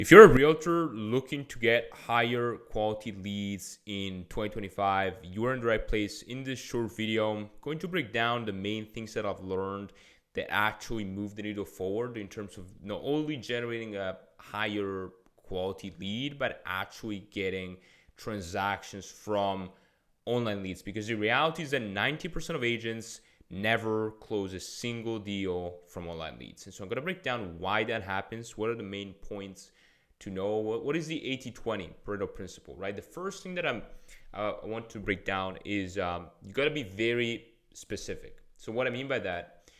If you're a realtor looking to get higher quality leads in 2025, you are in the right place. In this short video, I'm going to break down the main things that I've learned that actually move the needle forward in terms of not only generating a higher quality lead, but actually getting transactions from online leads. Because the reality is that 90% of agents never close a single deal from online leads. And so I'm going to break down why that happens. What are the main points to know? What is the 80-20 Pareto principle, right? The first thing that I want to break down is you got to be very specific. So what I mean by that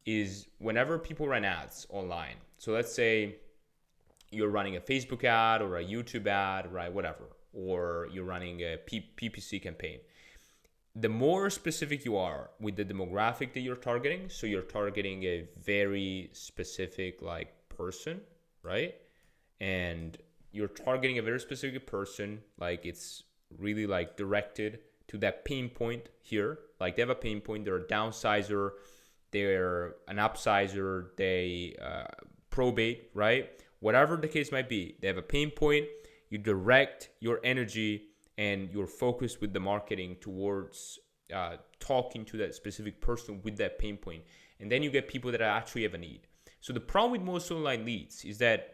is whenever people run ads online, so let's say you're running a Facebook ad or a YouTube ad, right, whatever, or you're running a PPC campaign, the more specific you are with the demographic that you're targeting, so you're targeting a very specific like person, right? And you're targeting a very specific person, like it's really like directed to that pain point here. Like they have a pain point, they're a downsizer, they're an upsizer, they probate, right? Whatever the case might be, they have a pain point. You direct your energy and your focus with the marketing towards talking to that specific person with that pain point. And then you get people that actually have a need. So the problem with most online leads is that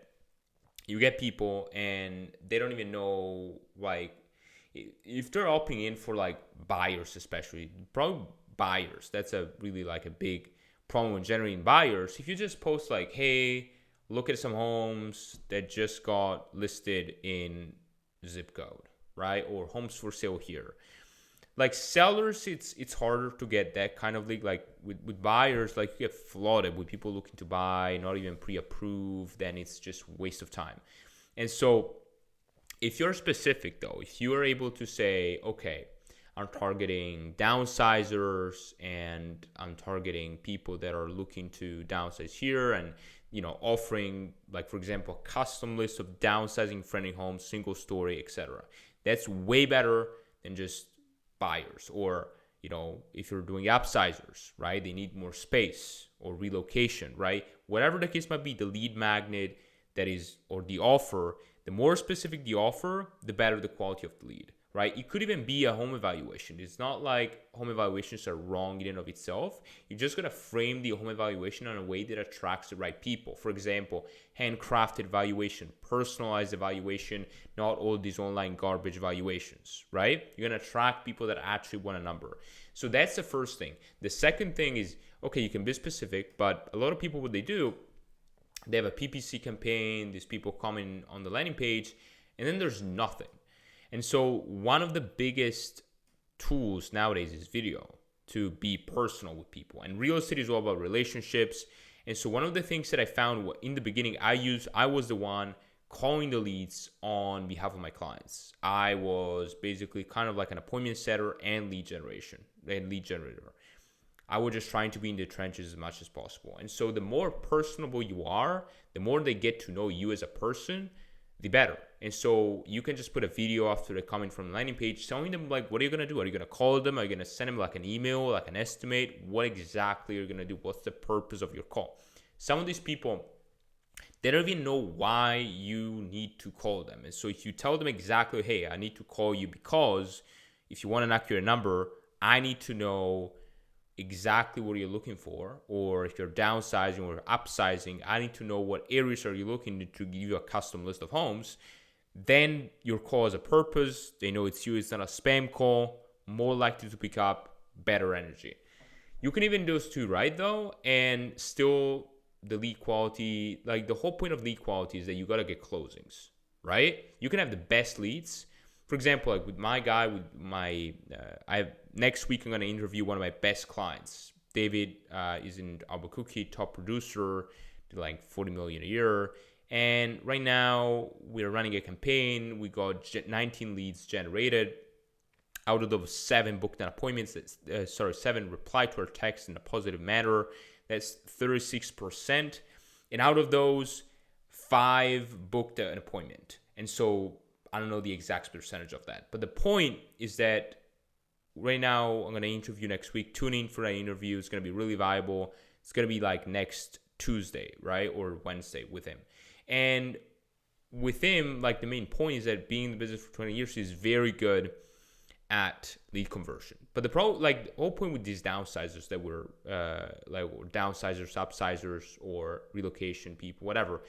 you get people and they don't even know, like, if they're opting in for like buyers, especially probably buyers, that's a really like a big problem when generating buyers. If you just post like, hey, look at some homes that just got listed in zip code, right? Or homes for sale here. Like sellers, it's harder to get that kind of lead. Like with buyers, like you get flooded with people looking to buy, not even pre-approved, then it's just waste of time. And so if you're specific though, if you are able to say, okay, I'm targeting downsizers and I'm targeting people that are looking to downsize here, and offering, like, for example, a custom list of downsizing friendly homes, single story, etc. That's way better than just buyers. Or if you're doing upsizers, right, they need more space or relocation, right, whatever the case might be, the lead magnet that is, or the offer, the more specific the offer, the better the quality of the lead, right? It could even be a home evaluation. It's not like home evaluations are wrong in and of itself. You're just going to frame the home evaluation in a way that attracts the right people. For example, handcrafted evaluation, personalized evaluation, not all these online garbage evaluations, right? You're going to attract people that actually want a number. So that's the first thing. The second thing is, okay, you can be specific, but a lot of people, what they do, they have a PPC campaign, these people coming on the landing page, and then there's nothing. And so one of the biggest tools nowadays is video, to be personal with people. And real estate is all about relationships. And so one of the things that I found in the beginning, I was the one calling the leads on behalf of my clients. I was basically kind of like an appointment setter and lead generator. I was just trying to be in the trenches as much as possible. And so the more personable you are, the more they get to know you as a person, the better. And so you can just put a video after they're coming from the landing page, telling them, like, what are you going to do? Are you going to call them? Are you going to send them like an email, like an estimate? What exactly are you going to do? What's the purpose of your call? Some of these people, they don't even know why you need to call them. And so if you tell them exactly, hey, I need to call you because if you want an accurate number, I need to know exactly what you're looking for. Or if you're downsizing or upsizing, I need to know what areas are you looking to give you a custom list of homes. Then your call has a purpose. They know it's you. It's not a spam call. More likely to pick up, better energy. You can even do those two right though, and still the lead quality, like the whole point of lead quality is that you got to get closings, right? You can have the best leads. For example, like with my guy, next week I'm going to interview one of my best clients. David is in Albuquerque, top producer, like 40 million a year. And right now we're running a campaign. We got 19 leads generated. Out of those 7 booked an appointments, 7 replied to our text in a positive manner. That's 36%. And out of those, 5 booked an appointment. And so I don't know the exact percentage of that. But the point is that right now I'm going to interview next week. Tune in for that interview. It's going to be really viable. It's going to be like next Tuesday, right? Or Wednesday with him. And with him, like the main point is that being in the business for 20 years, he's very good at lead conversion. But the whole point with these downsizers that were downsizers, upsizers, or relocation people, whatever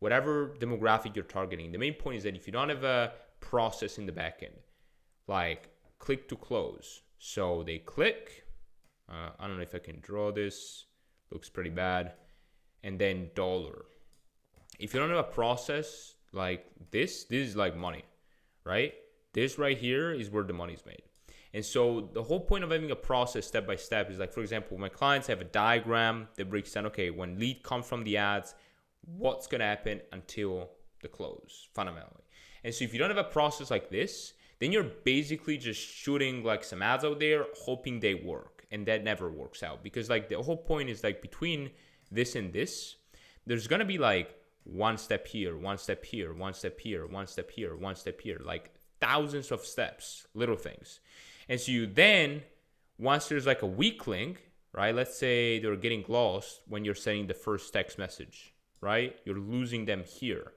demographic you're targeting, the main point is that if you don't have a process in the back end, like click to close, so they click, I don't know if I can draw this, looks pretty bad, and then dollar. If you don't have a process like this is like money, right? This right here is where the money's made. And so the whole point of having a process step by step is like, for example, my clients have a diagram that breaks down, okay, when lead comes from the ads, what's going to happen until the close, fundamentally. And so if you don't have a process like this, then you're basically just shooting like some ads out there, hoping they work. And that never works out, because like the whole point is like between this and this, there's going to be like one step here, one step here, one step here, one step here, one step here, like thousands of steps, little things. And so you then, once there's like a weak link, right? Let's say they're getting lost when you're sending the first text message, right? You're losing them here,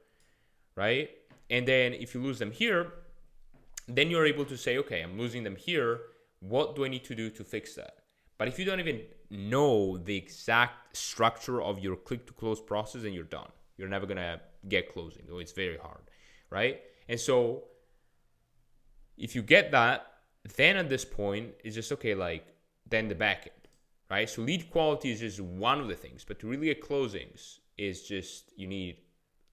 right? And then if you lose them here, then you're able to say, okay, I'm losing them here. What do I need to do to fix that? But if you don't even know the exact structure of your click to close process, then you're done. You're never going to get closing. It's very hard, right? And so if you get that, then at this point, it's just, okay, like then the back end, right? So lead quality is just one of the things, but to really get closings is just, you need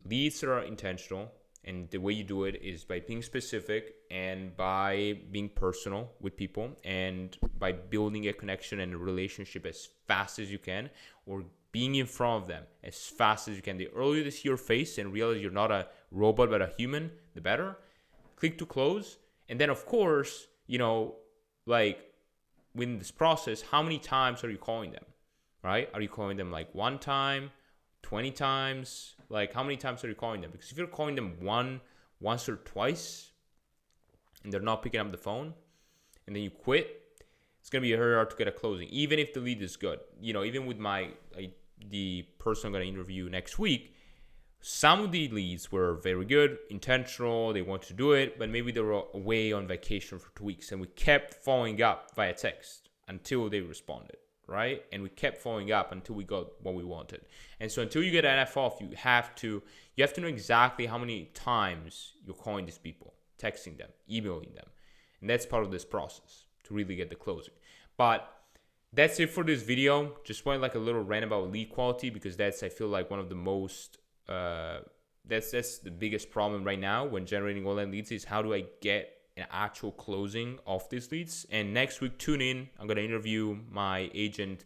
leads that are intentional. And the way you do it is by being specific and by being personal with people and by building a connection and a relationship as fast as you can, or being in front of them as fast as you can. The earlier they see your face and realize you're not a robot but a human, the better. Click to close. And then, of course, like within this process, how many times are you calling them, right? Are you calling them like one time, 20 times? Like, how many times are you calling them? Because if you're calling them once or twice and they're not picking up the phone and then you quit, it's going to be very hard to get a closing, even if the lead is good. Even with the person I'm going to interview next week, some of the leads were very good, intentional, they want to do it, but maybe they were away on vacation for 2 weeks, and we kept following up via text until they responded, right? And we kept following up until we got what we wanted. And so until you get an F off, you have to know exactly how many times you're calling these people, texting them, emailing them. And that's part of this process to really get the closing. But that's it for this video. Just wanted like a little rant about lead quality, because that's, I feel like, one of the most that's the biggest problem right now when generating online leads, is how do I get an actual closing of these leads. And next week, tune in. I'm going to interview my agent,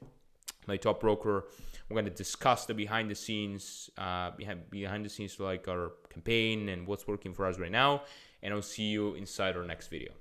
my top broker. We're going to discuss the behind the scenes for like our campaign and what's working for us right now. And I'll see you inside our next video.